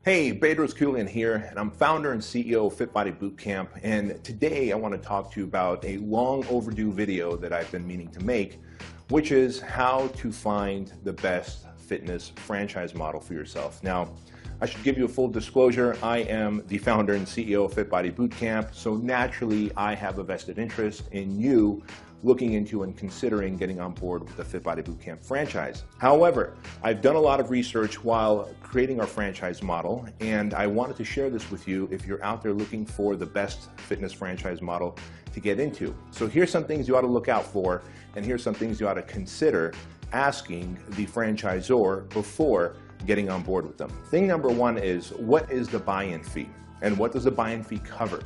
Hey, Bedros Keuilian here, and I'm founder and CEO of Fit Body Bootcamp. And today I want to talk to you about a long overdue video that I've been meaning to make, which is how to find the best fitness franchise model for yourself. Now, I should give you a full disclosure. I am the founder and CEO of Fit Body Bootcamp, so naturally I have a vested interest in you looking into and considering getting on board with the Fit Body Bootcamp franchise. However, I've done a lot of research while creating our franchise model, and I wanted to share this with you if you're out there looking for the best fitness franchise model to get into. So here's some things you ought to look out for, and here's some things you ought to consider asking the franchisor before getting on board with them. Thing number one is, what is the buy-in fee? And what does the buy-in fee cover?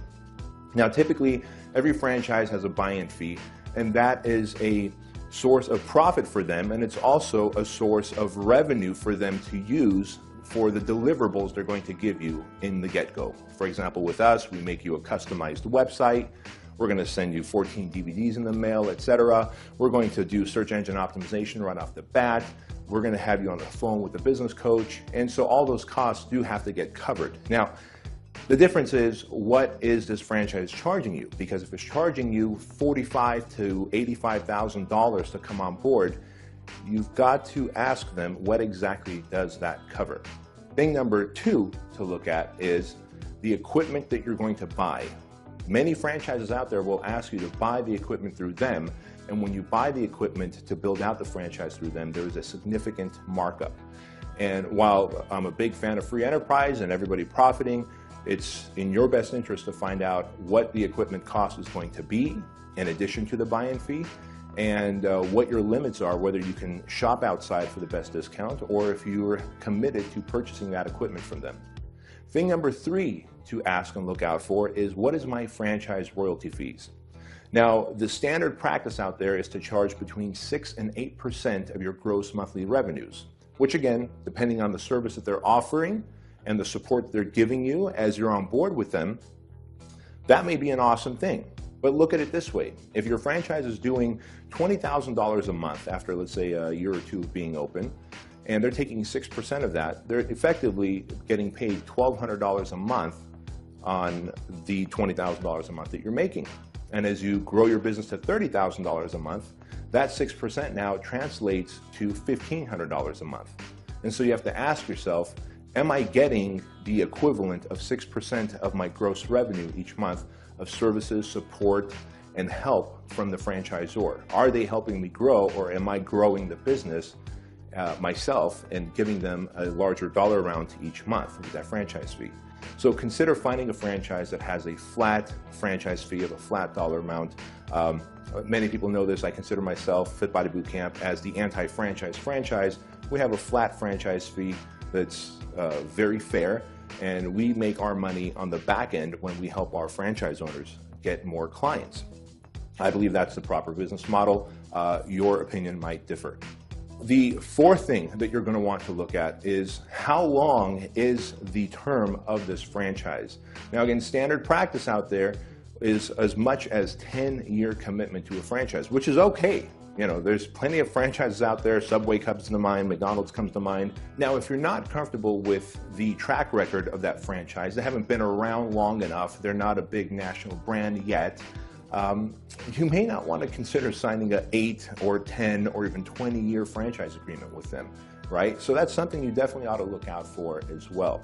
Now, typically, every franchise has a buy-in fee, and that is a source of profit for them, and it's also a source of revenue for them to use for the deliverables they're going to give you in the get-go. For example, with us, we make you a customized website. We're going to send you 14 DVDs in the mail, etc. We're going to do search engine optimization right off the bat. We're going to have you on the phone with the business coach, and so all those costs do have to get covered. Now, the difference is, what is this franchise charging you? Because if it's charging you $45,000 to $85,000 to come on board, you've got to ask them, what exactly does that cover? Thing number two to look at is the equipment that you're going to buy. Many franchises out there will ask you to buy the equipment through them, and when you buy the equipment to build out the franchise through them, there is a significant markup. And while I'm a big fan of free enterprise and everybody profiting, it's in your best interest to find out what the equipment cost is going to be in addition to the buy-in fee, and what your limits are, whether you can shop outside for the best discount or if you're committed to purchasing that equipment from them. Thing number three to ask and look out for is, what is my franchise royalty fees? Now, the standard practice out there is to charge between 6% and 8% of your gross monthly revenues, which again, depending on the service that they're offering and the support they're giving you as you're on board with them, that may be an awesome thing. But look at it this way. If your franchise is doing $20,000 a month after, let's say, a year or two of being open, and they're taking 6% of that, they're effectively getting paid $1,200 a month on the $20,000 a month that you're making. And as you grow your business to $30,000 a month, that 6% now translates to $1,500 a month. And so you have to ask yourself, am I getting the equivalent of 6% of my gross revenue each month of services, support, and help from the franchisor? Are they helping me grow, or am I growing the business myself and giving them a larger dollar amount each month with that franchise fee? So consider finding a franchise that has a flat franchise fee of a flat dollar amount. Many people know this. I consider myself, Fit Body Bootcamp, as the anti-franchise franchise. We have a flat franchise fee that's very fair, and we make our money on the back end when we help our franchise owners get more clients. I believe that's the proper business model. Your opinion might differ. The fourth thing that you're going to want to look at is, how long is the term of this franchise? Now again, standard practice out there is as much as 10-year commitment to a franchise, which is okay. You know, there's plenty of franchises out there. Subway comes to mind, McDonald's comes to mind. Now, if you're not comfortable with the track record of that franchise, they haven't been around long enough, they're not a big national brand yet, you may not want to consider signing an 8 or 10 or even 20-year franchise agreement with them, right? So that's something you definitely ought to look out for as well.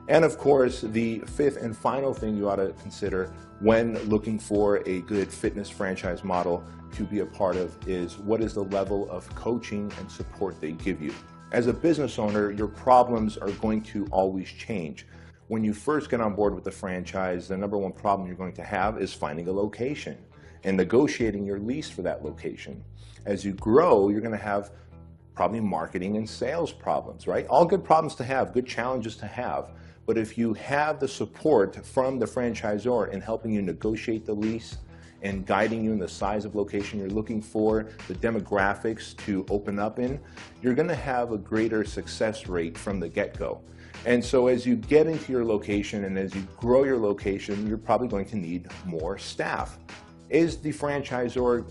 And of course, the fifth and final thing you ought to consider when looking for a good fitness franchise model to be a part of is, what is the level of coaching and support they give you? As a business owner, your problems are going to always change. When you first get on board with the franchise, the number one problem you're going to have is finding a location and negotiating your lease for that location. As you grow, you're going to have probably marketing and sales problems, right? All good problems to have, good challenges to have. But if you have the support from the franchisor in helping you negotiate the lease and guiding you in the size of location you're looking for, the demographics to open up in, you're going to have a greater success rate from the get-go. And so as you get into your location and as you grow your location, you're probably going to need more staff. Is the franchisor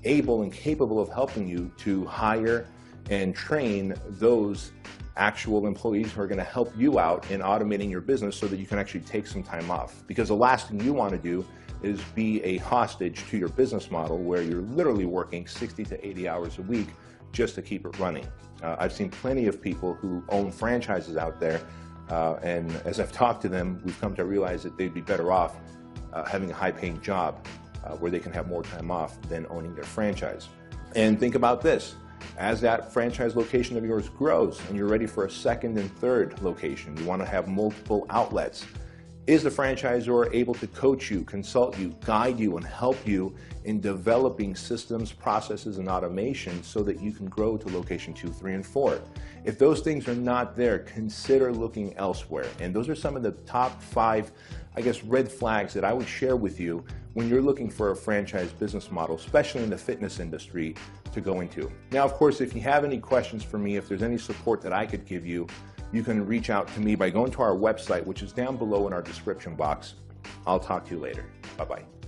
able and capable of helping you to hire and train those actual employees who are going to help you out in automating your business so that you can actually take some time off. Because the last thing you want to do is be a hostage to your business model where you're literally working 60 to 80 hours a week just to keep it running. I've seen plenty of people who own franchises out there, and as I've talked to them, we've come to realize that they'd be better off having a high-paying job where they can have more time off than owning their franchise. And think about this. As that franchise location of yours grows and you're ready for a second and third location, you want to have multiple outlets. Is the franchisor able to coach you, consult you, guide you, and help you in developing systems, processes, and automation so that you can grow to location 2, 3, and 4? If those things are not there, consider looking elsewhere. And those are some of the top 5, red flags that I would share with you when you're looking for a franchise business model, especially in the fitness industry, to go into. Now, of course, if you have any questions for me, if there's any support that I could give you, you can reach out to me by going to our website, which is down below in our description box. I'll talk to you later. Bye-bye.